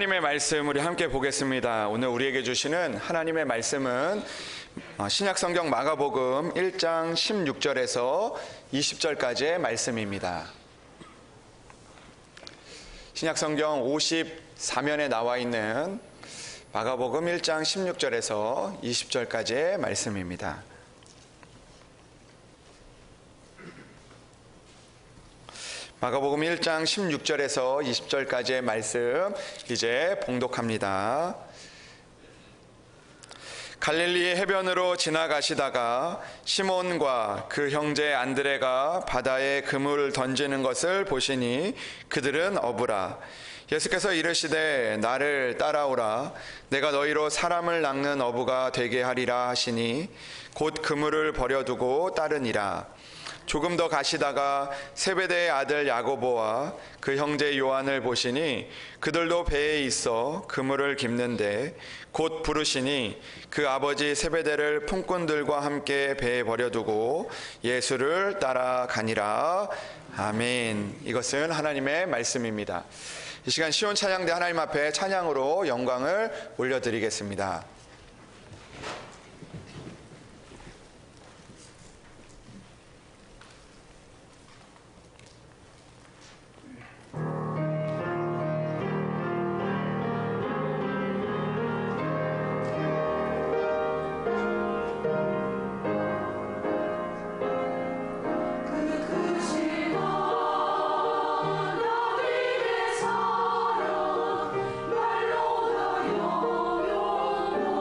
하나님의 말씀 우리 함께 보겠습니다. 오늘 우리에게 주시는 하나님의 말씀은 신약성경 마가복음 1장 16절에서 20절까지의 말씀입니다. 신약성경 54면에 나와 있는 마가복음 1장 16절에서 20절까지의 말씀입니다. 마가복음 1장 16절에서 20절까지의 말씀 이제 봉독합니다. 갈릴리 해변으로 지나가시다가 시몬과 그 형제 안드레가 바다에 그물을 던지는 것을 보시니 그들은 어부라. 예수께서 이르시되 나를 따라오라. 내가 너희로 사람을 낚는 어부가 되게 하리라 하시니 곧 그물을 버려두고 따르니라. 조금 더 가시다가 세베대의 아들 야고보와 그 형제 요한을 보시니 그들도 배에 있어 그물을 깁는데 곧 부르시니 그 아버지 세베대를 품꾼들과 함께 배에 버려두고 예수를 따라가니라. 아멘. 이것은 하나님의 말씀입니다. 이 시간 시온 찬양대 하나님 앞에 찬양으로 영광을 올려드리겠습니다. 말로 다 영영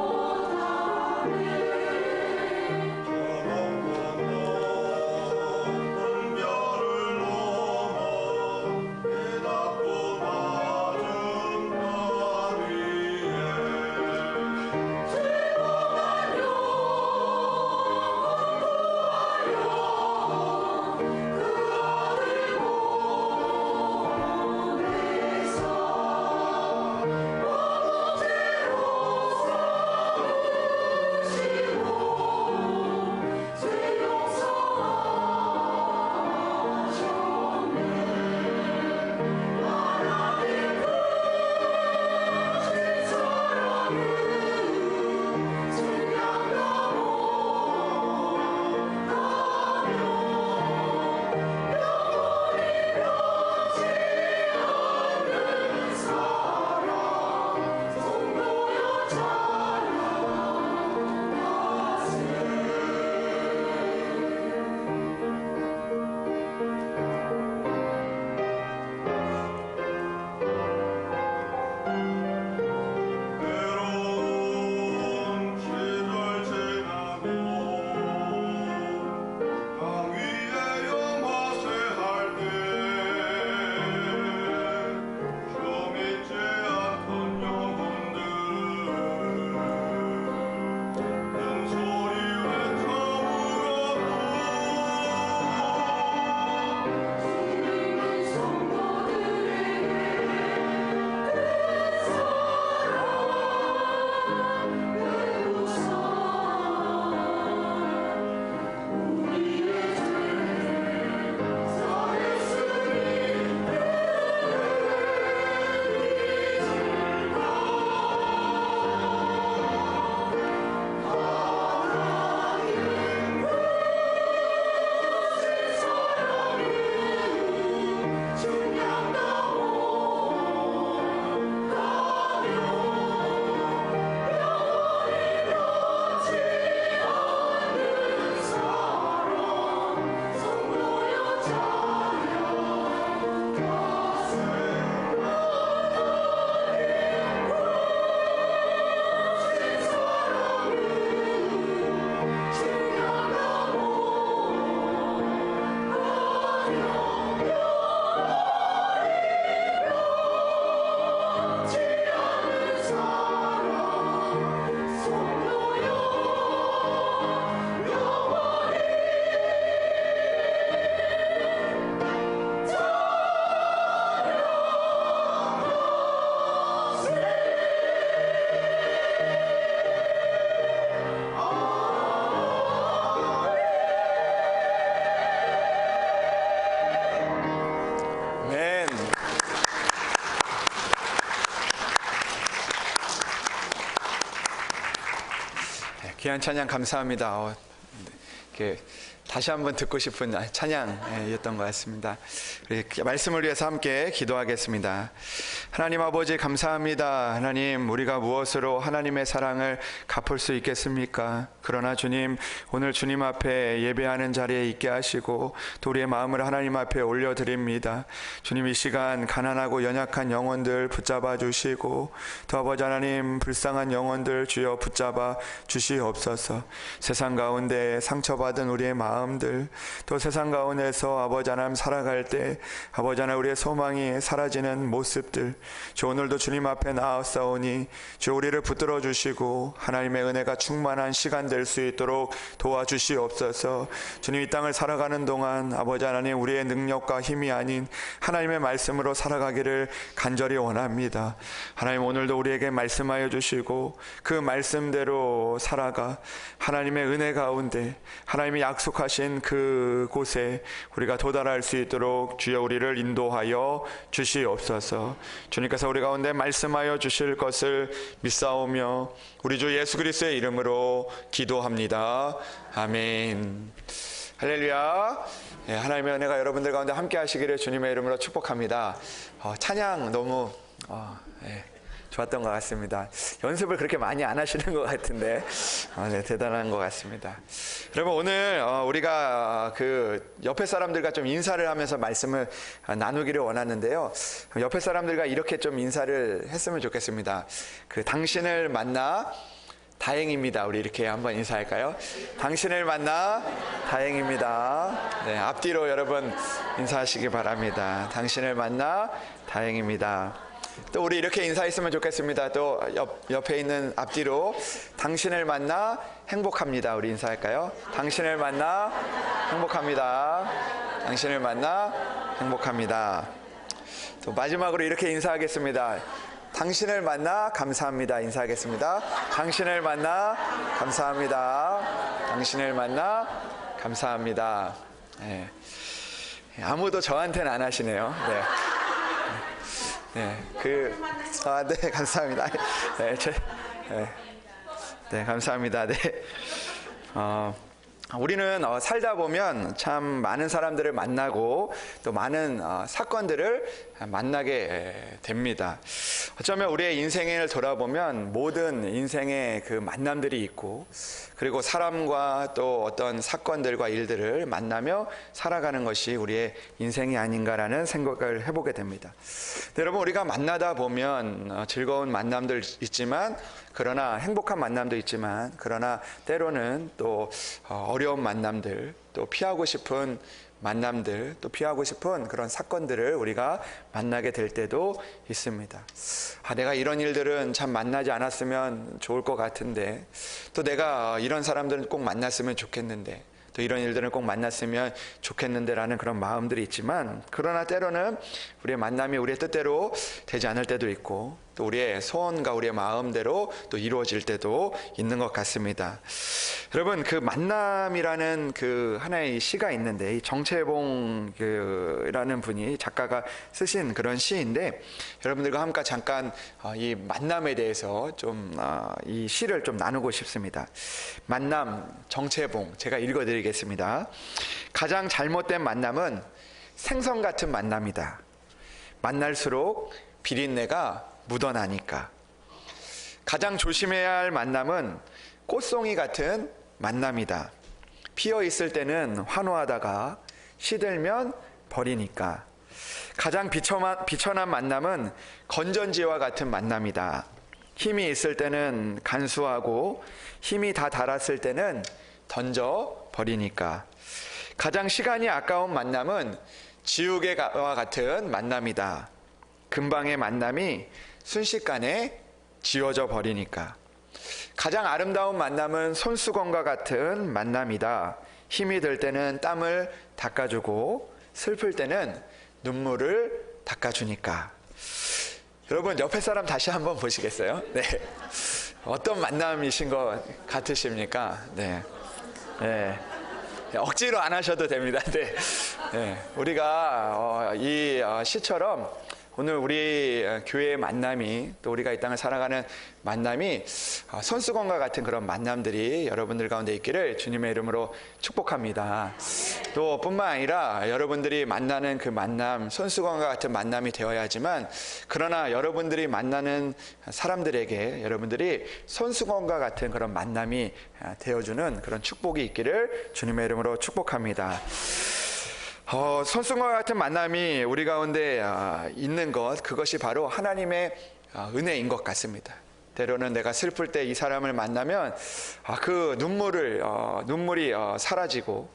귀한 찬양 감사합니다. 이렇게 다시 한번 듣고 싶은 찬양이었던 것 같습니다. 우리 말씀을 위해서 함께 기도하겠습니다. 하나님 아버지 감사합니다. 하나님, 우리가 무엇으로 하나님의 사랑을 갚을 수 있겠습니까? 그러나 주님, 오늘 주님 앞에 예배하는 자리에 있게 하시고 또 우리의 마음을 하나님 앞에 올려드립니다. 주님, 이 시간 가난하고 연약한 영혼들 붙잡아 주시고 또 아버지 하나님, 불쌍한 영혼들 주여 붙잡아 주시옵소서. 세상 가운데 상처받은 우리의 마음들, 또 세상 가운데서 아버지 하나님 살아갈 때 아버지 하나님 우리의 소망이 사라지는 모습들, 주 오늘도 주님 앞에 나아싸우니 주 우리를 붙들어 주시고 하나님의 은혜가 충만한 시간 될 수 있도록 도와주시옵소서. 주님, 이 땅을 살아가는 동안 아버지 하나님 우리의 능력과 힘이 아닌 하나님의 말씀으로 살아가기를 간절히 원합니다. 하나님, 오늘도 우리에게 말씀하여 주시고 그 말씀대로 살아가 하나님의 은혜 가운데 하나님이 약속하신 그 곳에 우리가 도달할 수 있도록 주여 우리를 인도하여 주시옵소서. 주님께서 우리 가운데 말씀하여 주실 것을 믿사오며 우리 주 예수 그리스도의 이름으로 기도합니다. 아멘. 할렐루야. 하나님의 은혜가 여러분들 가운데 함께 하시기를 주님의 이름으로 축복합니다. 찬양 너무 좋았던 것 같습니다. 연습을 그렇게 많이 안 하시는 것 같은데 대단한 것 같습니다. 여러분, 오늘 우리가 그 옆에 사람들과 좀 인사를 하면서 말씀을 나누기를 원하는데요. 옆에 사람들과 이렇게 좀 인사를 했으면 좋겠습니다. 그 당신을 만나 다행입니다. 우리 이렇게 한번 인사할까요? 당신을 만나 다행입니다. 네, 앞뒤로 여러분 인사하시기 바랍니다. 당신을 만나 다행입니다. 또 우리 이렇게 인사했으면 좋겠습니다. 또 옆에 있는 앞뒤로 당신을 만나 행복합니다. 우리 인사할까요? 당신을 만나 행복합니다. 당신을 만나 행복합니다. 또 마지막으로 이렇게 인사하겠습니다. 당신을 만나 감사합니다. 인사하겠습니다. 당신을 만나 감사합니다. 당신을 만나 감사합니다. 네. 아무도 저한테는 안 하시네요. 네. 네, 감사합니다. 네, 감사합니다. 네. 우리는 살다 보면 참 많은 사람들을 만나고 또 많은 사건들을 만나게 됩니다. 어쩌면 우리의 인생을 돌아보면 모든 인생의 그 만남들이 있고 그리고 사람과 또 어떤 사건들과 일들을 만나며 살아가는 것이 우리의 인생이 아닌가라는 생각을 해보게 됩니다. 여러분, 우리가 만나다 보면 즐거운 만남들 있지만 그러나 행복한 만남도 있지만 그러나 때로는 또 어려운 만남들, 또 피하고 싶은 만남들, 또 피하고 싶은 그런 사건들을 우리가 만나게 될 때도 있습니다. 내가 이런 일들은 참 만나지 않았으면 좋을 것 같은데, 또 내가 이런 사람들은 꼭 만났으면 좋겠는데, 또 이런 일들은 꼭 만났으면 좋겠는데 라는 그런 마음들이 있지만, 그러나 때로는 우리의 만남이 우리의 뜻대로 되지 않을 때도 있고 또 우리의 소원과 우리의 마음대로 또 이루어질 때도 있는 것 같습니다. 여러분, 그 만남이라는 그 하나의 시가 있는데, 이 정채봉이라는 분이 작가가 쓰신 그런 시인데, 여러분들과 함께 잠깐 이 만남에 대해서 좀 이 시를 좀 나누고 싶습니다. 만남, 정채봉, 제가 읽어드리겠습니다. 가장 잘못된 만남은 생선 같은 만남이다. 만날수록 비린내가 묻어나니까. 가장 조심해야 할 만남은 꽃송이 같은 만남이다. 피어 있을 때는 환호하다가 시들면 버리니까. 가장 비천한 만남은 건전지와 같은 만남이다. 힘이 있을 때는 간수하고 힘이 다 닳았을 때는 던져 버리니까. 가장 시간이 아까운 만남은 지우개와 같은 만남이다. 금방의 만남이 순식간에 지워져 버리니까. 가장 아름다운 만남은 손수건과 같은 만남이다. 힘이 들 때는 땀을 닦아주고 슬플 때는 눈물을 닦아주니까. 여러분, 옆에 사람 다시 한번 보시겠어요? 네. 어떤 만남이신 것 같으십니까? 네. 네. 억지로 안 하셔도 됩니다. 네. 네. 우리가 이 시처럼 오늘 우리 교회의 만남이, 또 우리가 이 땅을 살아가는 만남이 손수건과 같은 그런 만남들이 여러분들 가운데 있기를 주님의 이름으로 축복합니다. 또 뿐만 아니라 여러분들이 만나는 그 만남, 손수건과 같은 만남이 되어야 하지만, 그러나 여러분들이 만나는 사람들에게 여러분들이 손수건과 같은 그런 만남이 되어주는 그런 축복이 있기를 주님의 이름으로 축복합니다. 손수건과 같은 만남이 우리 가운데 있는 것, 그것이 바로 하나님의 은혜인 것 같습니다. 때로는 내가 슬플 때 이 사람을 만나면 그 눈물이 사라지고,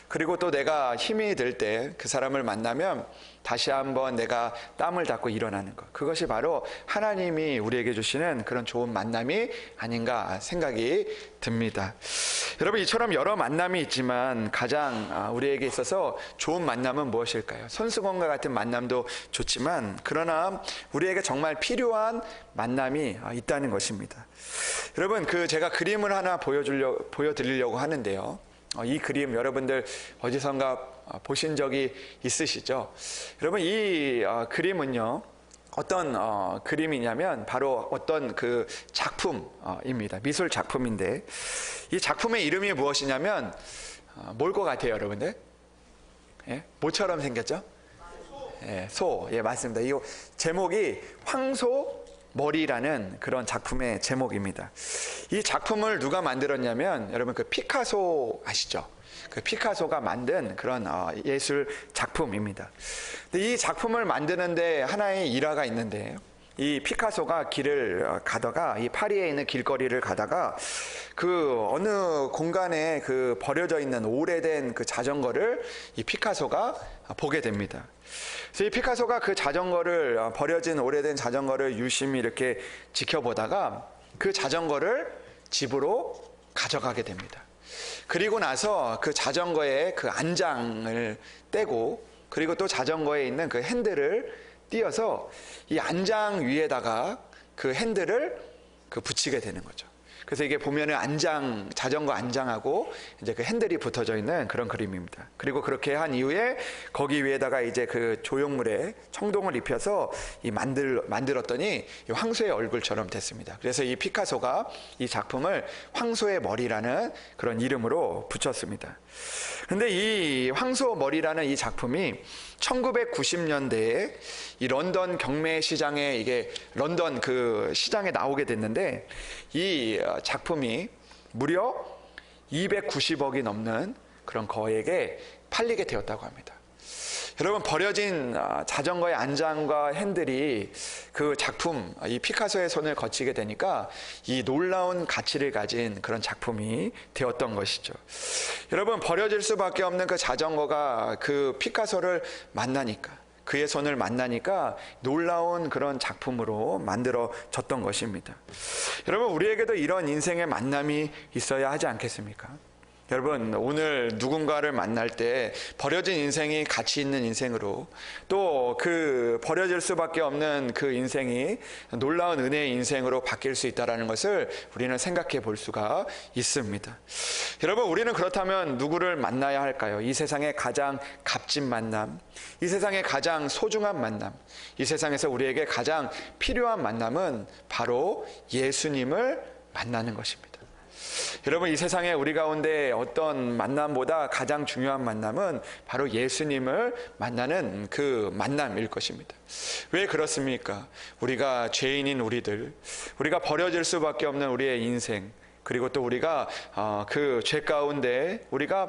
그리고 또 내가 힘이 들 때 그 사람을 만나면 다시 한번 내가 땀을 닦고 일어나는 것, 그것이 바로 하나님이 우리에게 주시는 그런 좋은 만남이 아닌가 생각이 듭니다. 여러분, 이처럼 여러 만남이 있지만 가장 우리에게 있어서 좋은 만남은 무엇일까요? 손수건과 같은 만남도 좋지만, 그러나 우리에게 정말 필요한 만남이 있다는 것입니다. 여러분, 제가 그림을 하나 보여드리려고 하는데요. 이 그림 여러분들 어디선가 보신 적이 있으시죠? 여러분, 이 그림은요, 어떤 그림이냐면 바로 어떤 그 작품입니다. 미술 작품인데, 이 작품의 이름이 무엇이냐면 뭘 것 같아요, 여러분들? 예? 뭐처럼 생겼죠? 예, 소. 예, 맞습니다. 이 제목이 황소 머리라는 그런 작품의 제목입니다. 이 작품을 누가 만들었냐면, 여러분 그 피카소 아시죠? 그 피카소가 만든 그런 예술 작품입니다. 근데 이 작품을 만드는데 하나의 일화가 있는데, 이 피카소가 길을 가다가, 이 파리에 있는 길거리를 가다가 그 어느 공간에 그 버려져 있는 오래된 그 자전거를 이 피카소가 보게 됩니다. 그래서 이 피카소가 그 자전거를, 버려진 오래된 자전거를 유심히 이렇게 지켜보다가 그 자전거를 집으로 가져가게 됩니다. 그리고 나서 그 자전거의 그 안장을 떼고, 그리고 또 자전거에 있는 그 핸들을 띄어서 이 안장 위에다가 그 핸들을 붙이게 되는 거죠. 그래서 이게 보면은 자전거 안장하고 이제 그 핸들이 붙어져 있는 그런 그림입니다. 그리고 그렇게 한 이후에 거기 위에다가 이제 그 조형물에 청동을 입혀서 만들었더니 이 황소의 얼굴처럼 됐습니다. 그래서 이 피카소가 이 작품을 황소의 머리라는 그런 이름으로 붙였습니다. 근데 이 황소 머리라는 이 작품이 1990년대에 이 런던 경매 시장에, 이게 런던 그 시장에 나오게 됐는데, 이 작품이 무려 290억이 넘는 그런 거액에 팔리게 되었다고 합니다. 여러분, 버려진 자전거의 안장과 핸들이 그 작품, 이 피카소의 손을 거치게 되니까 이 놀라운 가치를 가진 그런 작품이 되었던 것이죠. 여러분, 버려질 수밖에 없는 그 자전거가 그 피카소를 만나니까, 그의 손을 만나니까 놀라운 그런 작품으로 만들어졌던 것입니다. 여러분, 우리에게도 이런 인생의 만남이 있어야 하지 않겠습니까? 여러분, 오늘 누군가를 만날 때 버려진 인생이 가치 있는 인생으로, 또 그 버려질 수밖에 없는 그 인생이 놀라운 은혜의 인생으로 바뀔 수 있다는 것을 우리는 생각해 볼 수가 있습니다. 여러분, 우리는 그렇다면 누구를 만나야 할까요? 이 세상의 가장 값진 만남, 이 세상의 가장 소중한 만남, 이 세상에서 우리에게 가장 필요한 만남은 바로 예수님을 만나는 것입니다. 여러분, 이 세상에 우리 가운데 어떤 만남보다 가장 중요한 만남은 바로 예수님을 만나는 그 만남일 것입니다. 왜 그렇습니까? 우리가 죄인인 우리가 버려질 수밖에 없는 우리의 인생, 그리고 또 우리가 그 죄 가운데 우리가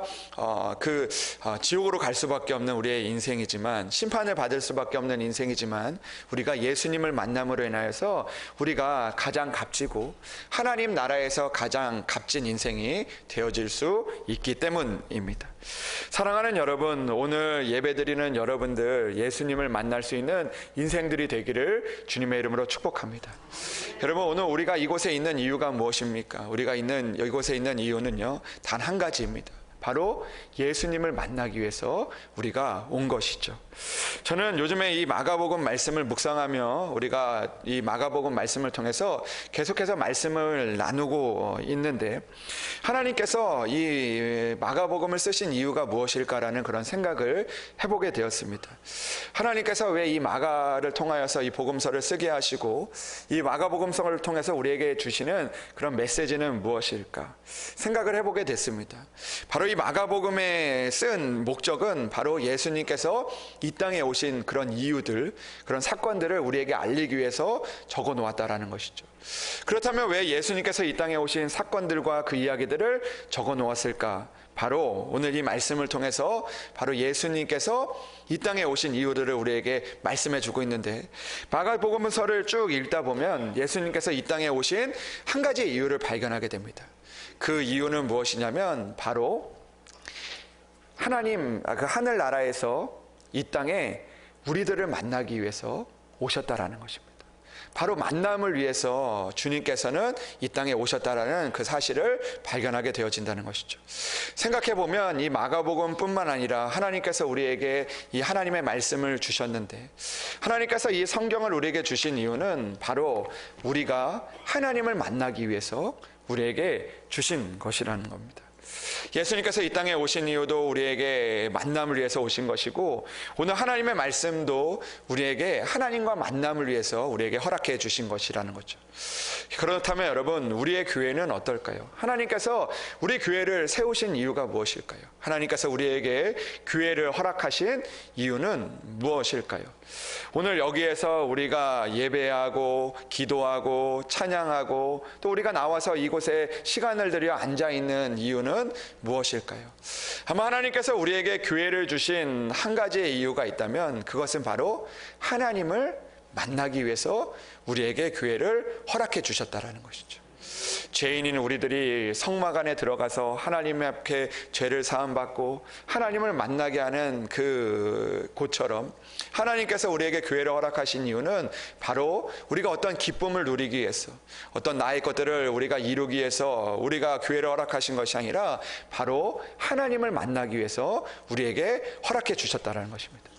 지옥으로 갈 수밖에 없는 우리의 인생이지만, 심판을 받을 수밖에 없는 인생이지만, 우리가 예수님을 만남으로 인하여서 우리가 가장 값지고 하나님 나라에서 가장 값진 인생이 되어질 수 있기 때문입니다. 사랑하는 여러분, 오늘 예배드리는 여러분들, 예수님을 만날 수 있는 인생들이 되기를 주님의 이름으로 축복합니다. 여러분, 오늘 우리가 이곳에 있는 이유가 무엇입니까? 우리가 이곳에 있는 이유는요, 단 한 가지입니다. 바로 예수님을 만나기 위해서 우리가 온 것이죠. 저는 요즘에 이 마가복음 말씀을 묵상하며 우리가 이 마가복음 말씀을 통해서 계속해서 말씀을 나누고 있는데, 하나님께서 이 마가복음을 쓰신 이유가 무엇일까라는 그런 생각을 해보게 되었습니다. 하나님께서 왜 이 마가를 통하여서 이 복음서를 쓰게 하시고 이 마가복음서를 통해서 우리에게 주시는 그런 메시지는 무엇일까 생각을 해보게 됐습니다. 바로 이 마가복음에 쓴 목적은 바로 예수님께서 이 땅에 오신 그런 이유들, 그런 사건들을 우리에게 알리기 위해서 적어 놓았다라는 것이죠. 그렇다면 왜 예수님께서 이 땅에 오신 사건들과 그 이야기들을 적어 놓았을까? 바로 오늘 이 말씀을 통해서 바로 예수님께서 이 땅에 오신 이유들을 우리에게 말씀해 주고 있는데, 마가복음서를 쭉 읽다 보면 예수님께서 이 땅에 오신 한 가지 이유를 발견하게 됩니다. 그 이유는 무엇이냐면 바로 하나님, 그 하늘나라에서 이 땅에 우리들을 만나기 위해서 오셨다라는 것입니다. 바로 만남을 위해서 주님께서는 이 땅에 오셨다라는 그 사실을 발견하게 되어진다는 것이죠. 생각해 보면 이 마가복음뿐만 아니라 하나님께서 우리에게 이 하나님의 말씀을 주셨는데, 하나님께서 이 성경을 우리에게 주신 이유는 바로 우리가 하나님을 만나기 위해서 우리에게 주신 것이라는 겁니다. 예수님께서 이 땅에 오신 이유도 우리에게 만남을 위해서 오신 것이고, 오늘 하나님의 말씀도 우리에게 하나님과 만남을 위해서 우리에게 허락해 주신 것이라는 거죠. 그렇다면 여러분, 우리의 교회는 어떨까요? 하나님께서 우리 교회를 세우신 이유가 무엇일까요? 하나님께서 우리에게 교회를 허락하신 이유는 무엇일까요? 오늘 여기에서 우리가 예배하고 기도하고 찬양하고 또 우리가 나와서 이곳에 시간을 들여 앉아있는 이유는 무엇일까요? 아마 하나님께서 우리에게 교회를 주신 한 가지의 이유가 있다면 그것은 바로 하나님을 만나기 위해서 우리에게 교회를 허락해 주셨다라는 것이죠. 죄인인 우리들이 성막 안에 들어가서 하나님 앞에 죄를 사함받고 하나님을 만나게 하는 그 곳처럼, 하나님께서 우리에게 교회를 허락하신 이유는 바로 우리가 어떤 기쁨을 누리기 위해서, 어떤 나의 것들을 우리가 이루기 위해서 우리가 교회를 허락하신 것이 아니라 바로 하나님을 만나기 위해서 우리에게 허락해 주셨다는 것입니다.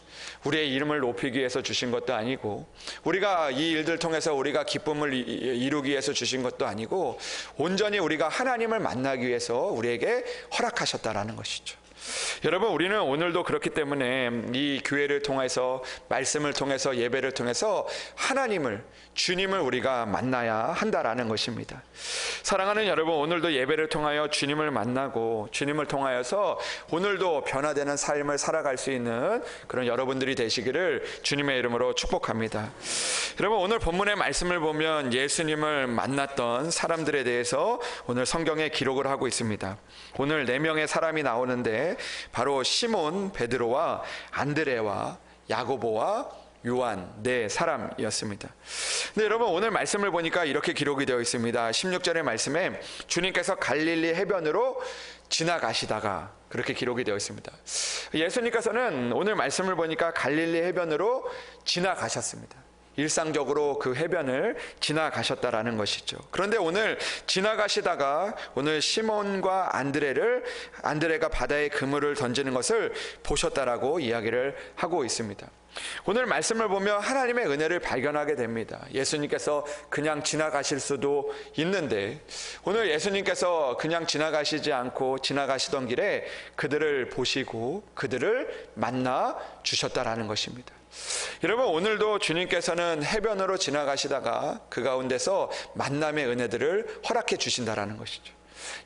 우리의 이름을 높이기 위해서 주신 것도 아니고, 우리가 이 일들 통해서 우리가 기쁨을 이루기 위해서 주신 것도 아니고, 온전히 우리가 하나님을 만나기 위해서 우리에게 허락하셨다라는 것이죠. 여러분, 우리는 오늘도 그렇기 때문에 이 교회를 통해서, 말씀을 통해서, 예배를 통해서 하나님을, 주님을 우리가 만나야 한다라는 것입니다. 사랑하는 여러분, 오늘도 예배를 통하여 주님을 만나고 주님을 통하여서 오늘도 변화되는 삶을 살아갈 수 있는 그런 여러분들이 되시기를 주님의 이름으로 축복합니다. 여러분, 오늘 본문의 말씀을 보면 예수님을 만났던 사람들에 대해서 오늘 성경에 기록을 하고 있습니다. 오늘 4명의 사람이 나오는데 바로 시몬, 베드로와 안드레와 야고보와 요한, 4사람이었습니다. 근데 여러분, 오늘 말씀을 보니까 이렇게 기록이 되어 있습니다. 16절의 말씀에 주님께서 갈릴리 해변으로 지나가시다가 그렇게 기록이 되어 있습니다. 예수님께서는 오늘 말씀을 보니까 갈릴리 해변으로 지나가셨습니다. 일상적으로 그 해변을 지나가셨다라는 것이죠. 그런데 오늘 지나가시다가 오늘 시몬과 안드레가 바다에 그물을 던지는 것을 보셨다라고 이야기를 하고 있습니다. 오늘 말씀을 보면 하나님의 은혜를 발견하게 됩니다. 예수님께서 그냥 지나가실 수도 있는데 오늘 예수님께서 그냥 지나가시지 않고 지나가시던 길에 그들을 보시고 그들을 만나 주셨다라는 것입니다. 여러분, 오늘도 주님께서는 해변으로 지나가시다가 그 가운데서 만남의 은혜들을 허락해 주신다라는 것이죠.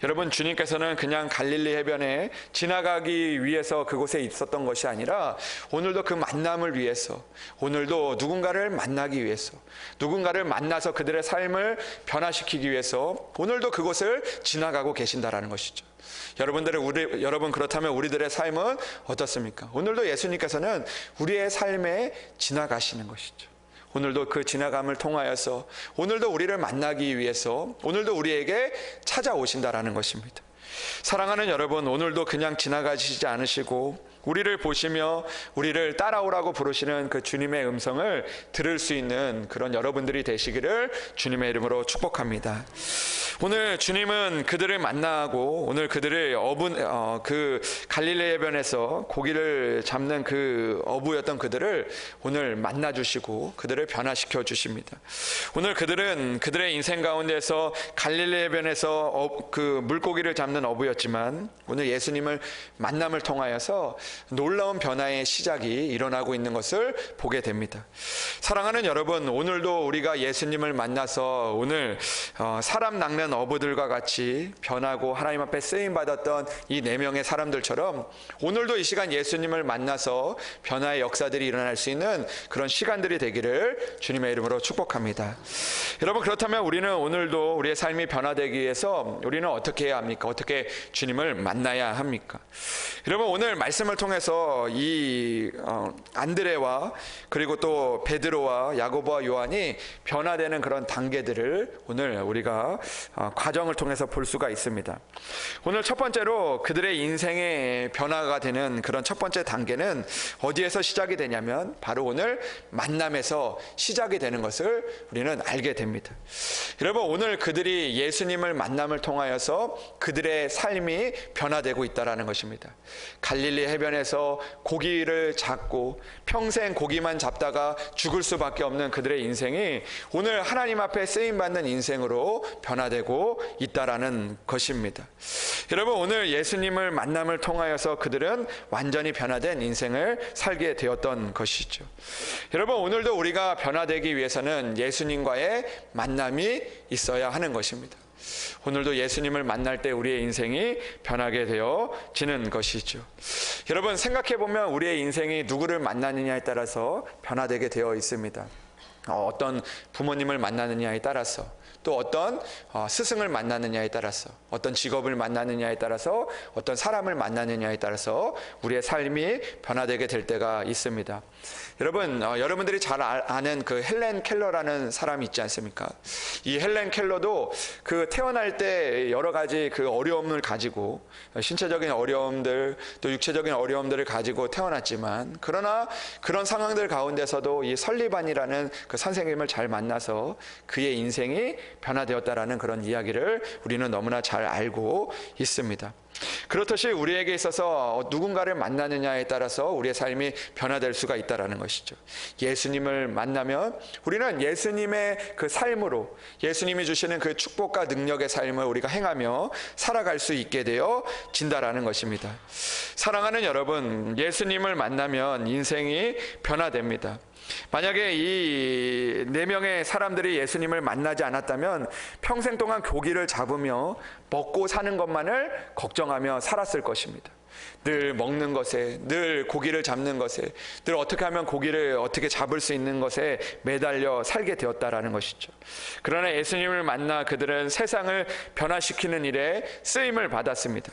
여러분, 주님께서는 그냥 갈릴리 해변에 지나가기 위해서 그곳에 있었던 것이 아니라 오늘도 그 만남을 위해서, 오늘도 누군가를 만나기 위해서, 누군가를 만나서 그들의 삶을 변화시키기 위해서 오늘도 그곳을 지나가고 계신다라는 것이죠. 여러분, 그렇다면 우리들의 삶은 어떻습니까? 오늘도 예수님께서는 우리의 삶에 지나가시는 것이죠. 오늘도 그 지나감을 통하여서 오늘도 우리를 만나기 위해서 오늘도 우리에게 찾아오신다라는 것입니다. 사랑하는 여러분, 오늘도 그냥 지나가시지 않으시고 우리를 보시며 우리를 따라오라고 부르시는 그 주님의 음성을 들을 수 있는 그런 여러분들이 되시기를 주님의 이름으로 축복합니다. 오늘 주님은 그들을 만나고 오늘 그들을 그 갈릴리 해변에서 고기를 잡는 그 어부였던 그들을 오늘 만나 주시고 그들을 변화시켜 주십니다. 오늘 그들은 그들의 인생 가운데서 갈릴리 해변에서 그 물고기를 잡는 어부였지만 오늘 예수님을 만남을 통하여서 놀라운 변화의 시작이 일어나고 있는 것을 보게 됩니다. 사랑하는 여러분, 오늘도 우리가 예수님을 만나서 오늘 사람 낚는 어부들과 같이 변하고 하나님 앞에 쓰임받았던 이 4명의 사람들처럼 오늘도 이 시간 예수님을 만나서 변화의 역사들이 일어날 수 있는 그런 시간들이 되기를 주님의 이름으로 축복합니다. 여러분, 그렇다면 우리는 오늘도 우리의 삶이 변화되기 위해서 우리는 어떻게 해야 합니까? 어떻게 주님을 만나야 합니까? 여러분, 오늘 말씀을 통해서 이 안드레와 그리고 또 베드로와 야고보와 요한이 변화되는 그런 단계들을 오늘 우리가 과정을 통해서 볼 수가 있습니다. 오늘 첫 번째로 그들의 인생의 변화가 되는 그런 첫 번째 단계는 어디에서 시작이 되냐면 바로 오늘 만남에서 시작이 되는 것을 우리는 알게 됩니다. 여러분, 오늘 그들이 예수님을 만남을 통하여서 그들의 삶이 변화되고 있다는 것입니다. 갈릴리 해변에서 고기를 잡고 평생 고기만 잡다가 죽을 수밖에 없는 그들의 인생이 오늘 하나님 앞에 쓰임받는 인생으로 변화되고 있다라는 것입니다. 여러분, 오늘 예수님을 만남을 통하여서 그들은 완전히 변화된 인생을 살게 되었던 것이죠. 여러분, 오늘도 우리가 변화되기 위해서는 예수님과의 만남이 있어야 하는 것입니다. 오늘도 예수님을 만날 때 우리의 인생이 변하게 되어지는 것이죠. 여러분, 생각해보면 우리의 인생이 누구를 만나느냐에 따라서 변화되게 되어 있습니다. 어떤 부모님을 만나느냐에 따라서, 또 어떤 스승을 만나느냐에 따라서, 어떤 직업을 만나느냐에 따라서, 어떤 사람을 만나느냐에 따라서 우리의 삶이 변화되게 될 때가 있습니다. 여러분, 여러분들이 잘 아는 그 헬렌 켈러라는 사람이 있지 않습니까? 이 헬렌 켈러도 그 태어날 때 여러 가지 그 어려움을 가지고, 신체적인 어려움들 또 육체적인 어려움들을 가지고 태어났지만, 그러나 그런 상황들 가운데서도 이 설리반이라는 그 선생님을 잘 만나서 그의 인생이 변화되었다라는 그런 이야기를 우리는 너무나 잘 알고 있습니다. 그렇듯이 우리에게 있어서 누군가를 만나느냐에 따라서 우리의 삶이 변화될 수가 있다는 것이죠. 예수님을 만나면 우리는 예수님의 그 삶으로, 예수님이 주시는 그 축복과 능력의 삶을 우리가 행하며 살아갈 수 있게 되어진다라는 것입니다. 사랑하는 여러분, 예수님을 만나면 인생이 변화됩니다. 만약에 이 4명의 사람들이 예수님을 만나지 않았다면 평생 동안 고기를 잡으며 먹고 사는 것만을 걱정하며 살았을 것입니다. 늘 먹는 것에, 늘 고기를 잡는 것에, 늘 어떻게 하면 고기를 어떻게 잡을 수 있는 것에 매달려 살게 되었다라는 것이죠. 그러나 예수님을 만나 그들은 세상을 변화시키는 일에 쓰임을 받았습니다.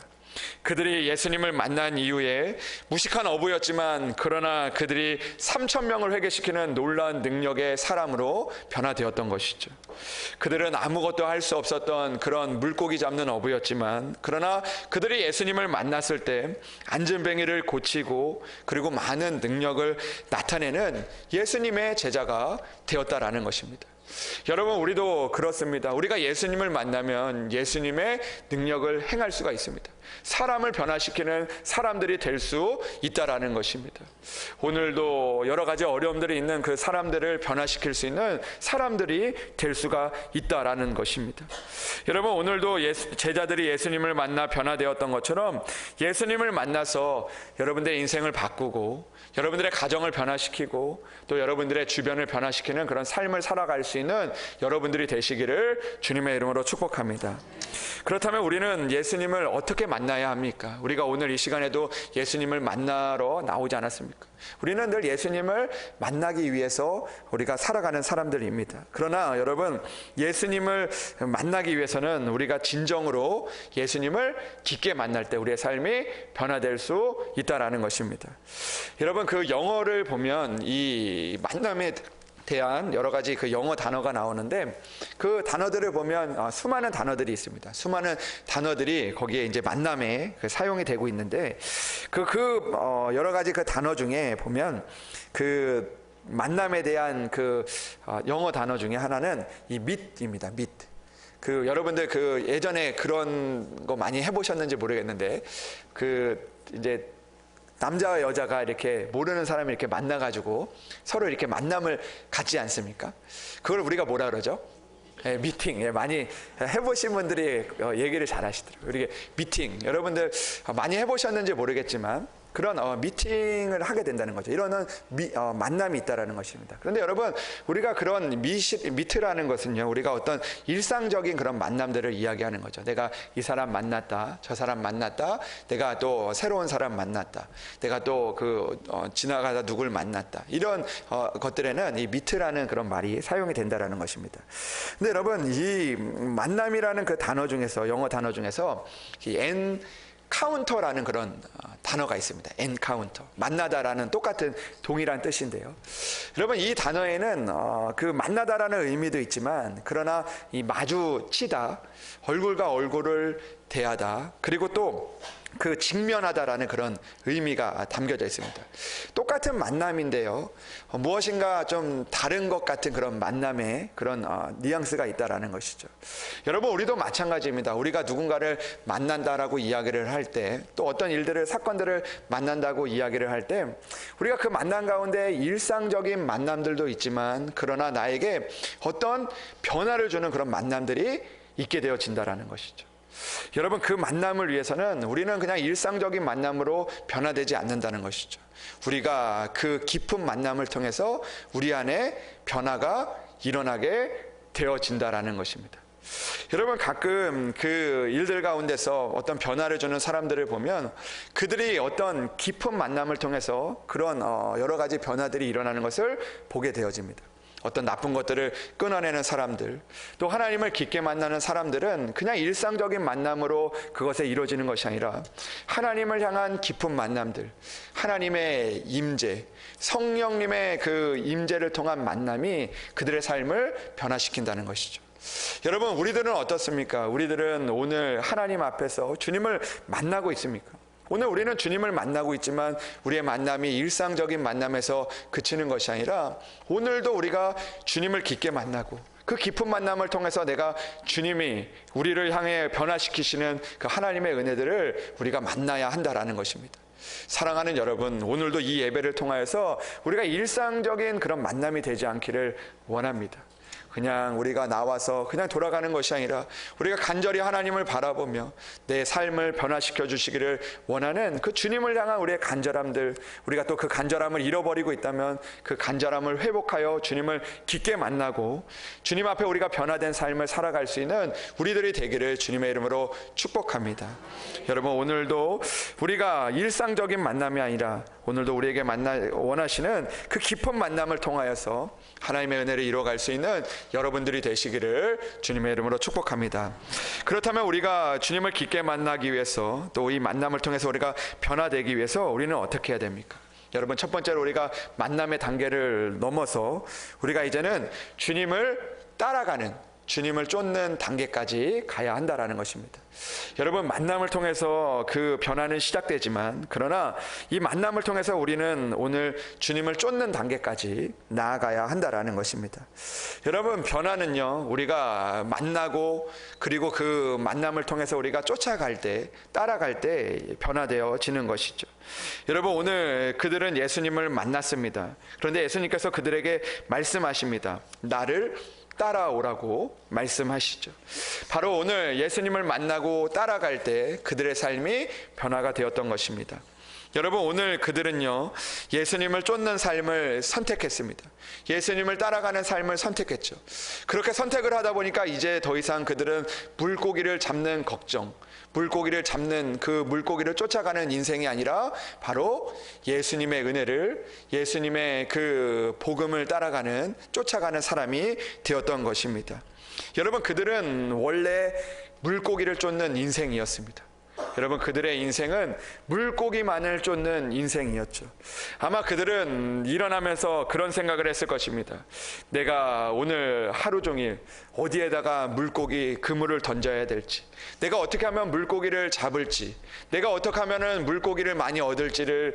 그들이 예수님을 만난 이후에 무식한 어부였지만 그러나 그들이 3,000명을 회개시키는 놀라운 능력의 사람으로 변화되었던 것이죠. 그들은 아무것도 할 수 없었던 그런 물고기 잡는 어부였지만 그러나 그들이 예수님을 만났을 때 안전뱅이를 고치고 그리고 많은 능력을 나타내는 예수님의 제자가 되었다라는 것입니다. 여러분, 우리도 그렇습니다. 우리가 예수님을 만나면 예수님의 능력을 행할 수가 있습니다. 사람을 변화시키는 사람들이 될 수 있다라는 것입니다. 오늘도 여러 가지 어려움들이 있는 그 사람들을 변화시킬 수 있는 사람들이 될 수가 있다라는 것입니다. 여러분, 오늘도 제자들이 예수님을 만나 변화되었던 것처럼 예수님을 만나서 여러분들의 인생을 바꾸고 여러분들의 가정을 변화시키고 또 여러분들의 주변을 변화시키는 그런 삶을 살아갈 수 있는 여러분들이 되시기를 주님의 이름으로 축복합니다. 그렇다면 우리는 예수님을 어떻게 만나야 합니까? 우리가 오늘 이 시간에도 예수님을 만나러 나오지 않았습니까? 우리는 늘 예수님을 만나기 위해서 우리가 살아가는 사람들입니다. 그러나 여러분, 예수님을 만나기 위해서는 우리가 진정으로 예수님을 깊게 만날 때 우리의 삶이 변화될 수 있다는 것입니다. 여러분, 그 영어를 보면 이 만남에 대한 여러 가지 그 영어 단어가 나오는데 그 단어들을 보면 수많은 단어들이 있습니다. 수많은 단어들이 거기에 이제 만남에 사용이 되고 있는데 여러 가지 그 단어 중에 보면 그 만남에 대한 그 영어 단어 중에 하나는 이 meet입니다. meet. 여러분들 예전에 그런 거 많이 해보셨는지 모르겠는데 이제 남자와 여자가 이렇게 모르는 사람이 이렇게 만나가지고 서로 이렇게 만남을 갖지 않습니까? 그걸 우리가 뭐라 그러죠? 미팅. 많이 해보신 분들이 얘기를 잘 하시더라고요. 이렇게 미팅. 여러분들 많이 해보셨는지 모르겠지만 그런 미팅을 하게 된다는 거죠. 이런 만남이 있다라는 것입니다. 그런데 여러분, 우리가 그런 미트라는 것은요, 우리가 어떤 일상적인 그런 만남들을 이야기하는 거죠. 내가 이 사람 만났다, 저 사람 만났다, 내가 또 새로운 사람 만났다, 내가 또 지나가다 누굴 만났다, 이런 것들에는 이 미트라는 그런 말이 사용이 된다라는 것입니다. 근데 여러분, 이 만남이라는 그 단어 중에서, 영어 단어 중에서 이 카운터라는 그런 단어가 있습니다. 엔카운터. 만나다라는 똑같은 동일한 뜻인데요. 여러분, 이 단어에는 그 만나다라는 의미도 있지만, 그러나 이 마주치다, 얼굴과 얼굴을 대하다, 그리고 또 그 직면하다라는 그런 의미가 담겨져 있습니다. 똑같은 만남인데요, 무엇인가 좀 다른 것 같은 그런 만남의 그런 뉘앙스가 있다라는 것이죠. 여러분, 우리도 마찬가지입니다. 우리가 누군가를 만난다라고 이야기를 할 때, 또 어떤 일들을, 사건들을 만난다고 이야기를 할 때, 우리가 그 만남 가운데 일상적인 만남들도 있지만, 그러나 나에게 어떤 변화를 주는 그런 만남들이 있게 되어진다라는 것이죠. 여러분, 그 만남을 위해서는 우리는 그냥 일상적인 만남으로 변화되지 않는다는 것이죠. 우리가 그 깊은 만남을 통해서 우리 안에 변화가 일어나게 되어진다라는 것입니다. 여러분, 가끔 그 일들 가운데서 어떤 변화를 주는 사람들을 보면 그들이 어떤 깊은 만남을 통해서 그런 여러 가지 변화들이 일어나는 것을 보게 되어집니다. 어떤 나쁜 것들을 끊어내는 사람들, 또 하나님을 깊게 만나는 사람들은 그냥 일상적인 만남으로 그것에 이루어지는 것이 아니라 하나님을 향한 깊은 만남들, 하나님의 임재, 성령님의 그 임재를 통한 만남이 그들의 삶을 변화시킨다는 것이죠. 여러분, 우리들은 어떻습니까? 우리들은 오늘 하나님 앞에서 주님을 만나고 있습니까? 오늘 우리는 주님을 만나고 있지만 우리의 만남이 일상적인 만남에서 그치는 것이 아니라 오늘도 우리가 주님을 깊게 만나고 그 깊은 만남을 통해서 내가 주님이 우리를 향해 변화시키시는 그 하나님의 은혜들을 우리가 만나야 한다라는 것입니다. 사랑하는 여러분, 오늘도 이 예배를 통하여서 우리가 일상적인 그런 만남이 되지 않기를 원합니다. 그냥 우리가 나와서 그냥 돌아가는 것이 아니라 우리가 간절히 하나님을 바라보며 내 삶을 변화시켜 주시기를 원하는 그 주님을 향한 우리의 간절함들, 우리가 또 그 간절함을 잃어버리고 있다면 그 간절함을 회복하여 주님을 깊게 만나고 주님 앞에 우리가 변화된 삶을 살아갈 수 있는 우리들이 되기를 주님의 이름으로 축복합니다. 여러분, 오늘도 우리가 일상적인 만남이 아니라 오늘도 우리에게 원하시는 그 깊은 만남을 통하여서 하나님의 은혜를 이루어갈 수 있는 여러분들이 되시기를 주님의 이름으로 축복합니다. 그렇다면 우리가 주님을 깊게 만나기 위해서 또 이 만남을 통해서 우리가 변화되기 위해서 우리는 어떻게 해야 됩니까? 여러분, 첫 번째로 우리가 만남의 단계를 넘어서 우리가 이제는 주님을 따라가는, 주님을 쫓는 단계까지 가야 한다라는 것입니다. 여러분, 만남을 통해서 그 변화는 시작되지만 그러나 이 만남을 통해서 우리는 오늘 주님을 쫓는 단계까지 나아가야 한다라는 것입니다. 여러분, 변화는요, 우리가 만나고 그리고 그 만남을 통해서 우리가 쫓아갈 때, 따라갈 때 변화되어지는 것이죠. 여러분, 오늘 그들은 예수님을 만났습니다. 그런데 예수님께서 그들에게 말씀하십니다. 나를 따라오라고 말씀하시죠. 바로 오늘 예수님을 만나고 따라갈 때 그들의 삶이 변화가 되었던 것입니다. 여러분, 오늘 그들은요, 예수님을 쫓는 삶을 선택했습니다. 예수님을 따라가는 삶을 선택했죠. 그렇게 선택을 하다 보니까 이제 더 이상 그들은 물고기를 잡는 걱정, 물고기를 잡는 그 물고기를 쫓아가는 인생이 아니라 바로 예수님의 은혜를, 예수님의 그 복음을 따라가는, 쫓아가는 사람이 되었던 것입니다. 여러분, 그들은 원래 물고기를 쫓는 인생이었습니다. 여러분, 그들의 인생은 물고기만을 쫓는 인생이었죠. 아마 그들은 일어나면서 그런 생각을 했을 것입니다. 내가 오늘 하루 종일 어디에다가 물고기 그물을 던져야 될지, 내가 어떻게 하면 물고기를 잡을지, 내가 어떻게 하면 물고기를 많이 얻을지를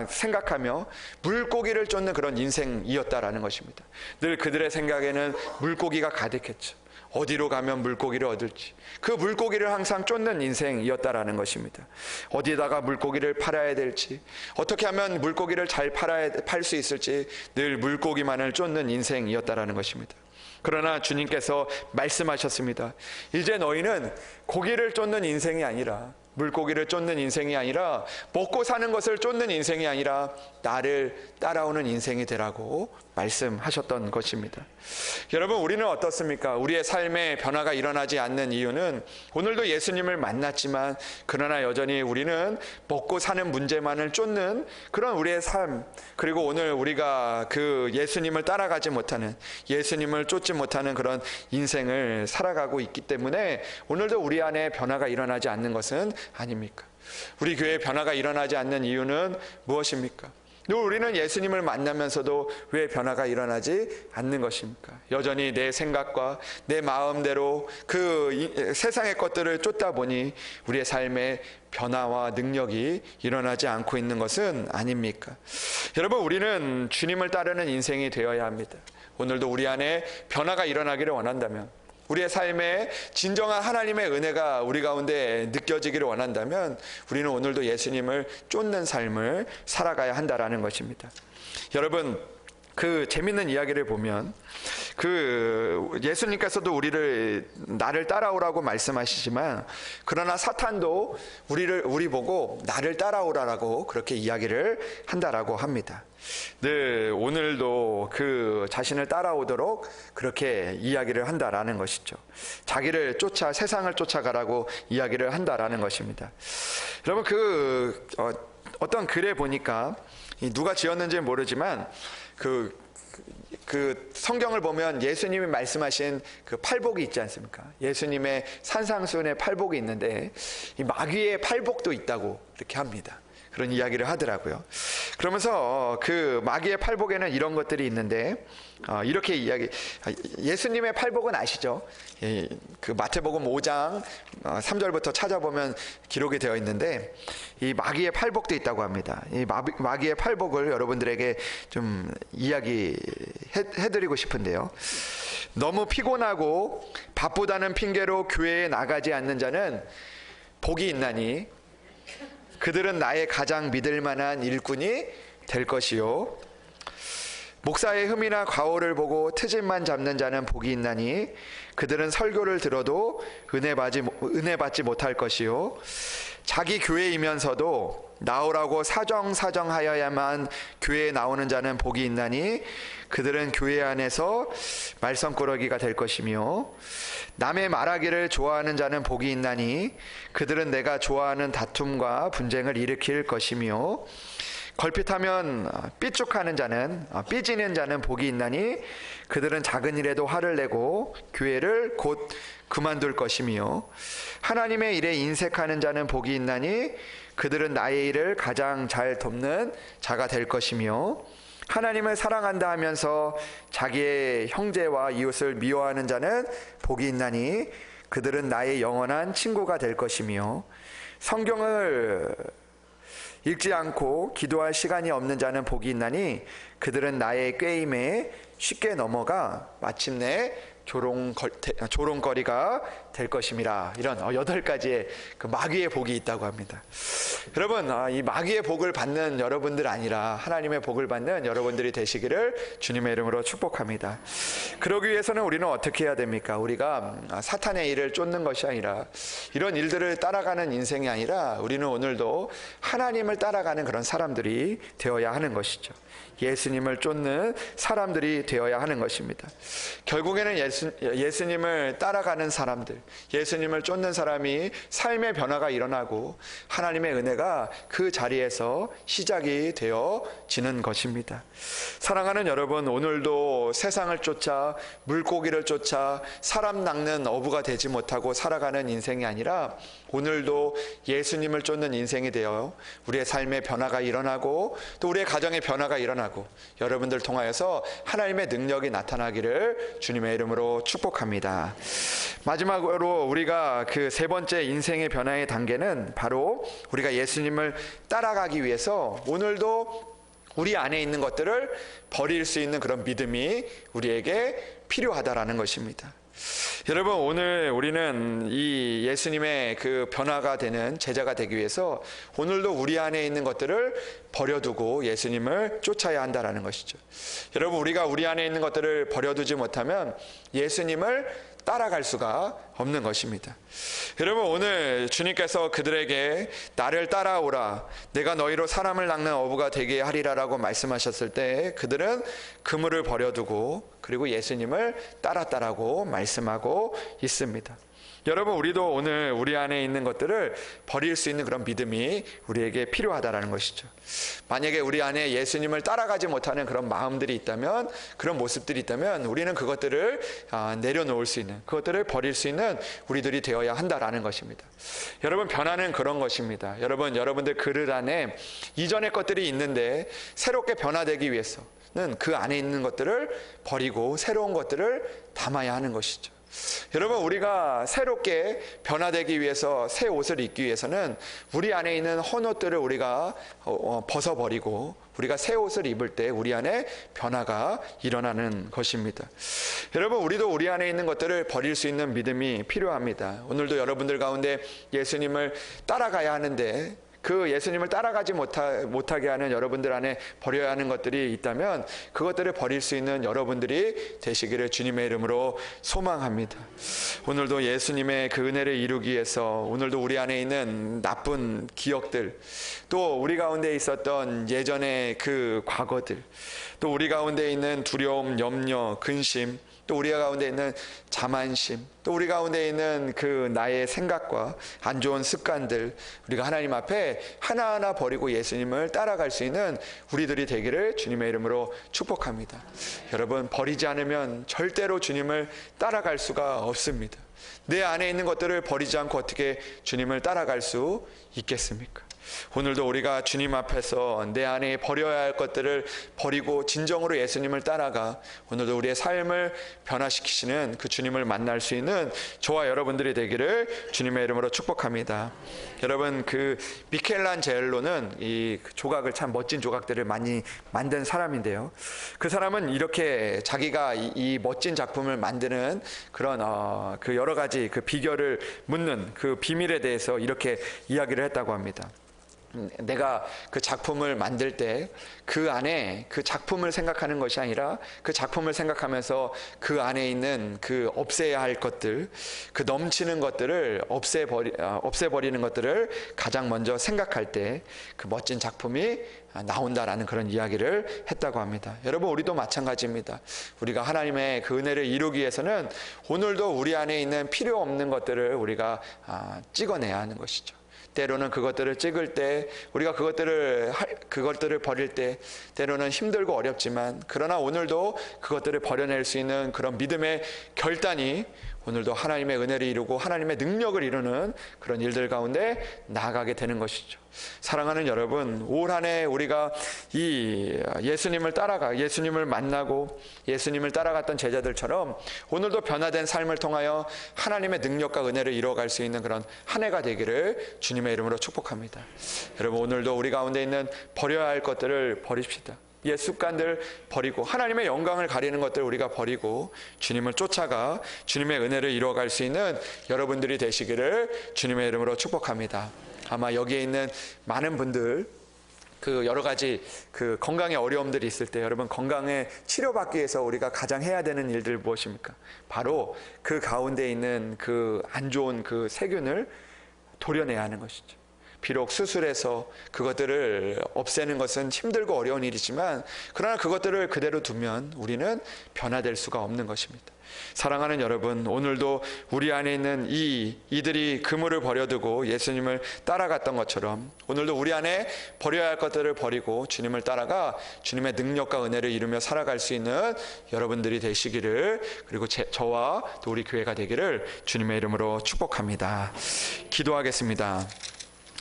생각하며 물고기를 쫓는 그런 인생이었다라는 것입니다. 늘 그들의 생각에는 물고기가 가득했죠. 어디로 가면 물고기를 얻을지, 그 물고기를 항상 쫓는 인생이었다라는 것입니다. 어디다가 물고기를 팔아야 될지, 어떻게 하면 물고기를 잘 팔 수 있을지 늘 물고기만을 쫓는 인생이었다라는 것입니다. 그러나 주님께서 말씀하셨습니다. 이제 너희는 고기를 쫓는 인생이 아니라, 물고기를 쫓는 인생이 아니라, 먹고 사는 것을 쫓는 인생이 아니라 나를 따라오는 인생이 되라고 말씀하셨던 것입니다. 여러분, 우리는 어떻습니까? 우리의 삶에 변화가 일어나지 않는 이유는 오늘도 예수님을 만났지만 그러나 여전히 우리는 먹고 사는 문제만을 쫓는 그런 우리의 삶, 그리고 오늘 우리가 그 예수님을 따라가지 못하는, 예수님을 쫓지 못하는 그런 인생을 살아가고 있기 때문에 오늘도 우리 안에 변화가 일어나지 않는 것은 아닙니까? 우리 교회에 변화가 일어나지 않는 이유는 무엇입니까? 우리는 예수님을 만나면서도 왜 변화가 일어나지 않는 것입니까? 여전히 내 생각과 내 마음대로 그 세상의 것들을 쫓다 보니 우리의 삶에 변화와 능력이 일어나지 않고 있는 것은 아닙니까? 여러분, 우리는 주님을 따르는 인생이 되어야 합니다. 오늘도 우리 안에 변화가 일어나기를 원한다면, 우리의 삶에 진정한 하나님의 은혜가 우리 가운데 느껴지기를 원한다면 우리는 오늘도 예수님을 쫓는 삶을 살아가야 한다라는 것입니다. 여러분, 그 재밌는 이야기를 보면 그 예수님께서도 나를 따라오라고 말씀하시지만 그러나 사탄도 우리 보고 나를 따라오라라고 그렇게 이야기를 한다라고 합니다. 늘 오늘도 그 자신을 따라오도록 그렇게 이야기를 한다라는 것이죠. 자기를 쫓아 세상을 쫓아가라고 이야기를 한다라는 것입니다. 여러분, 어떤 글에 보니까 누가 지었는지 모르지만 그 성경을 보면 예수님이 말씀하신 그 팔복이 있지 않습니까? 예수님의 산상수훈의 팔복이 있는데 이 마귀의 팔복도 있다고 이렇게 합니다. 그런 이야기를 하더라고요. 그러면서 그 마귀의 팔복에는 이런 것들이 있는데 이렇게 예수님의 팔복은 아시죠? 그 마태복음 5장 3절부터 찾아보면 기록이 되어 있는데 이 마귀의 팔복도 있다고 합니다. 이 마귀의 팔복을 여러분들에게 좀 이야기해드리고 싶은데요. 너무 피곤하고 바쁘다는 핑계로 교회에 나가지 않는 자는 복이 있나니 그들은 나의 가장 믿을 만한 일꾼이 될 것이요, 목사의 흠이나 과오를 보고 트집만 잡는 자는 복이 있나니 그들은 설교를 들어도 은혜 받지 못할 것이요, 자기 교회이면서도 나오라고 사정하여야만 교회에 나오는 자는 복이 있나니 그들은 교회 안에서 말썽꾸러기가 될 것이며, 남의 말하기를 좋아하는 자는 복이 있나니 그들은 내가 좋아하는 다툼과 분쟁을 일으킬 것이며, 걸핏하면 삐지는 자는 복이 있나니 그들은 작은 일에도 화를 내고 교회를 곧 그만둘 것이며, 하나님의 일에 인색하는 자는 복이 있나니 그들은 나의 일을 가장 잘 돕는 자가 될 것이며, 하나님을 사랑한다 하면서 자기의 형제와 이웃을 미워하는 자는 복이 있나니 그들은 나의 영원한 친구가 될 것이며, 성경을 읽지 않고 기도할 시간이 없는 자는 복이 있나니 그들은 나의 꾀임에 쉽게 넘어가 마침내 조롱거리가 될 것임이라. 이런 8가지의 그 마귀의 복이 있다고 합니다. 여러분, 이 마귀의 복을 받는 여러분들 아니라 하나님의 복을 받는 여러분들이 되시기를 주님의 이름으로 축복합니다. 그러기 위해서는 우리는 어떻게 해야 됩니까? 우리가 사탄의 일을 쫓는 것이 아니라, 이런 일들을 따라가는 인생이 아니라 우리는 오늘도 하나님을 따라가는 그런 사람들이 되어야 하는 것이죠. 예수님을 쫓는 사람들이 되어야 하는 것입니다. 결국에는 예수님을 따라가는 사람들, 예수님을 쫓는 사람이 삶의 변화가 일어나고 하나님의 은혜가 그 자리에서 시작이 되어지는 것입니다. 사랑하는 여러분, 오늘도 세상을 쫓아 물고기를 쫓아 사람 낚는 어부가 되지 못하고 살아가는 인생이 아니라 오늘도 예수님을 쫓는 인생이 되어 우리의 삶의 변화가 일어나고 또 우리의 가정의 변화가 일어나고 여러분들 통하여서 하나님의 능력이 나타나기를 주님의 이름으로 축복합니다. 마지막으로 우리가 그 3번째 인생의 변화의 단계는 바로 우리가 예수님을 따라가기 위해서 오늘도 우리 안에 있는 것들을 버릴 수 있는 그런 믿음이 우리에게 필요하다라는 것입니다. 여러분, 오늘 우리는 이 예수님의 그 변화가 되는 제자가 되기 위해서 오늘도 우리 안에 있는 것들을 버려두고 예수님을 쫓아야 한다라는 것이죠. 여러분, 우리가 우리 안에 있는 것들을 버려두지 못하면 예수님을 따라갈 수가 없는 것입니다. 여러분, 오늘 주님께서 그들에게 나를 따라오라, 내가 너희로 사람을 낚는 어부가 되게 하리라라고 말씀하셨을 때 그들은 그물을 버려두고 그리고 예수님을 따랐다라고 말씀하고 있습니다. 여러분, 우리도 오늘 우리 안에 있는 것들을 버릴 수 있는 그런 믿음이 우리에게 필요하다라는 것이죠. 만약에 우리 안에 예수님을 따라가지 못하는 그런 마음들이 있다면, 그런 모습들이 있다면 우리는 그것들을 내려놓을 수 있는, 그것들을 버릴 수 있는 우리들이 되어야 한다라는 것입니다. 여러분, 변화는 그런 것입니다. 여러분들 그릇 안에 이전의 것들이 있는데 새롭게 변화되기 위해서는 그 안에 있는 것들을 버리고 새로운 것들을 담아야 하는 것이죠. 여러분, 우리가 새롭게 변화되기 위해서 새 옷을 입기 위해서는 우리 안에 있는 헌옷들을 우리가 벗어버리고 우리가 새 옷을 입을 때 우리 안에 변화가 일어나는 것입니다. 여러분, 우리도 우리 안에 있는 것들을 버릴 수 있는 믿음이 필요합니다. 오늘도 여러분들 가운데 예수님을 따라가야 하는데 그 예수님을 따라가지 못하게 하는 여러분들 안에 버려야 하는 것들이 있다면 그것들을 버릴 수 있는 여러분들이 되시기를 주님의 이름으로 소망합니다. 오늘도 예수님의 그 은혜를 이루기 위해서 오늘도 우리 안에 있는 나쁜 기억들, 또 우리 가운데 있었던 예전의 그 과거들, 또 우리 가운데 있는 두려움, 염려, 근심, 또 우리 가운데 있는 자만심, 또 우리 가운데 있는 그 나의 생각과 안 좋은 습관들, 우리가 하나님 앞에 하나하나 버리고 예수님을 따라갈 수 있는 우리들이 되기를 주님의 이름으로 축복합니다. 여러분, 버리지 않으면 절대로 주님을 따라갈 수가 없습니다. 내 안에 있는 것들을 버리지 않고 어떻게 주님을 따라갈 수 있겠습니까? 오늘도 우리가 주님 앞에서 내 안에 버려야 할 것들을 버리고 진정으로 예수님을 따라가 오늘도 우리의 삶을 변화시키시는 그 주님을 만날 수 있는 저와 여러분들이 되기를 주님의 이름으로 축복합니다. 여러분, 그 미켈란젤로는 이 조각을, 참 멋진 조각들을 많이 만든 사람인데요, 그 사람은 이렇게 자기가 이 멋진 작품을 만드는 그런 그 여러 가지 그 비결을 묻는 그 비밀에 대해서 이렇게 이야기를 했다고 합니다. 내가 그 작품을 만들 때 그 안에 그 작품을 생각하는 것이 아니라 그 작품을 생각하면서 그 안에 있는 그 없애야 할 것들, 그 넘치는 것들을 없애버리는 것들을 가장 먼저 생각할 때 그 멋진 작품이 나온다라는 그런 이야기를 했다고 합니다. 여러분, 우리도 마찬가지입니다. 우리가 하나님의 그 은혜를 이루기 위해서는 오늘도 우리 안에 있는 필요 없는 것들을 우리가 찍어내야 하는 것이죠. 때로는 그것들을 찍을 때, 우리가 그것들을 버릴 때 때로는 힘들고 어렵지만, 그러나 오늘도 그것들을 버려낼 수 있는 그런 믿음의 결단이 오늘도 하나님의 은혜를 이루고 하나님의 능력을 이루는 그런 일들 가운데 나아가게 되는 것이죠. 사랑하는 여러분, 올 한 해 우리가 이 예수님을 만나고 예수님을 따라갔던 제자들처럼 오늘도 변화된 삶을 통하여 하나님의 능력과 은혜를 이루어갈 수 있는 그런 한 해가 되기를 주님의 이름으로 축복합니다. 여러분, 오늘도 우리 가운데 있는 버려야 할 것들을 버립시다. 옛 습관들 버리고 하나님의 영광을 가리는 것들 우리가 버리고 주님을 쫓아가 주님의 은혜를 이루어갈 수 있는 여러분들이 되시기를 주님의 이름으로 축복합니다. 아마 여기에 있는 많은 분들 그 여러 가지 그 건강에 어려움들이 있을 때, 여러분, 건강에 치료받기 위해서 우리가 가장 해야 되는 일들 무엇입니까? 바로 그 가운데 있는 그 안 좋은 그 세균을 도려내야 하는 것이죠. 비록 수술해서 그것들을 없애는 것은 힘들고 어려운 일이지만, 그러나 그것들을 그대로 두면 우리는 변화될 수가 없는 것입니다. 사랑하는 여러분, 오늘도 우리 안에 있는 이들이 그물을 버려두고 예수님을 따라갔던 것처럼 오늘도 우리 안에 버려야 할 것들을 버리고 주님을 따라가 주님의 능력과 은혜를 이루며 살아갈 수 있는 여러분들이 되시기를, 그리고 저와 또 우리 교회가 되기를 주님의 이름으로 축복합니다. 기도하겠습니다.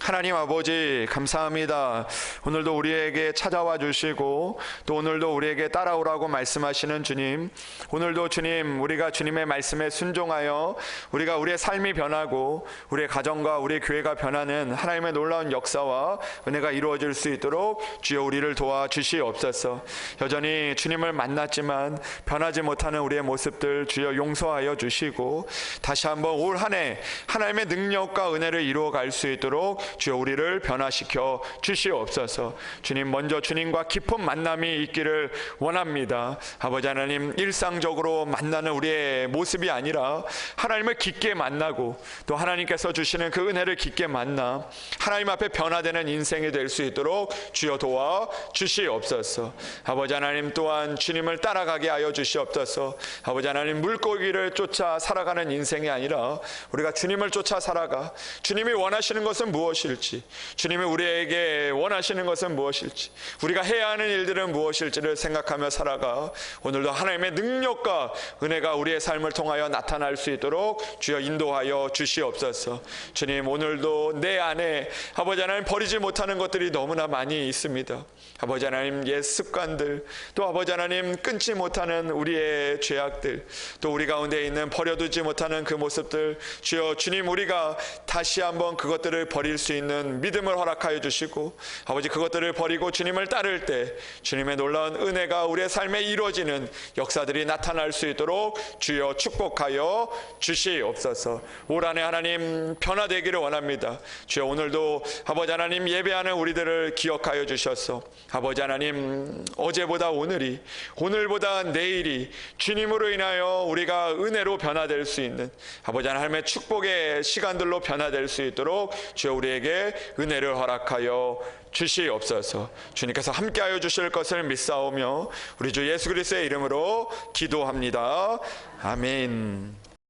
하나님 아버지 감사합니다. 오늘도 우리에게 찾아와 주시고 또 오늘도 우리에게 따라오라고 말씀하시는 주님, 오늘도 주님 우리가 주님의 말씀에 순종하여 우리가 우리의 삶이 변하고 우리의 가정과 우리의 교회가 변하는 하나님의 놀라운 역사와 은혜가 이루어질 수 있도록 주여 우리를 도와주시옵소서. 여전히 주님을 만났지만 변하지 못하는 우리의 모습들 주여 용서하여 주시고 다시 한번 올 한 해 하나님의 능력과 은혜를 이루어갈 수 있도록 주여 우리를 변화시켜 주시옵소서. 주님, 먼저 주님과 깊은 만남이 있기를 원합니다. 아버지 하나님, 일상적으로 만나는 우리의 모습이 아니라 하나님을 깊게 만나고 또 하나님께서 주시는 그 은혜를 깊게 만나 하나님 앞에 변화되는 인생이 될 수 있도록 주여 도와 주시옵소서. 아버지 하나님, 또한 주님을 따라가게 하여 주시옵소서. 아버지 하나님, 물고기를 쫓아 살아가는 인생이 아니라 우리가 주님을 쫓아 살아가 주님이 원하시는 것은 무엇일지, 주님이 우리에게 원하시는 것은 무엇일지, 우리가 해야 하는 일들은 무엇일지를 생각하며 살아가 오늘도 하나님의 능력과 은혜가 우리의 삶을 통하여 나타날 수 있도록 주여 인도하여 주시옵소서. 주님, 오늘도 내 안에 아버지 하나님 버리지 못하는 것들이 너무나 많이 있습니다. 아버지 하나님, 옛 습관들, 또 아버지 하나님 끊지 못하는 우리의 죄악들, 또 우리 가운데 있는 버려두지 못하는 그 모습들 주여 주님, 우리가 다시 한번 그것들을 버릴 수 있는 믿음을 허락하여 주시고 아버지 그것들을 버리고 주님을 따를 때 주님의 놀라운 은혜가 우리의 삶에 이루어지는 역사들이 나타날 수 있도록 주여 축복하여 주시옵소서. 올 한 해 하나님 변화되기를 원합니다. 주여 오늘도 아버지 하나님 예배하는 우리들을 기억하여 주셔서 아버지 하나님 어제보다 오늘이, 오늘보다 내일이 주님으로 인하여 우리가 은혜로 변화될 수 있는 아버지 하나님의 축복의 시간들로 변화될 수 있도록 주여 우리에게 은혜를 허락하여 주시옵소서. 주님께서 함께하여 주실 것을 믿사오며 우리 주 예수 그리스도의 이름으로 기도합니다. 아멘.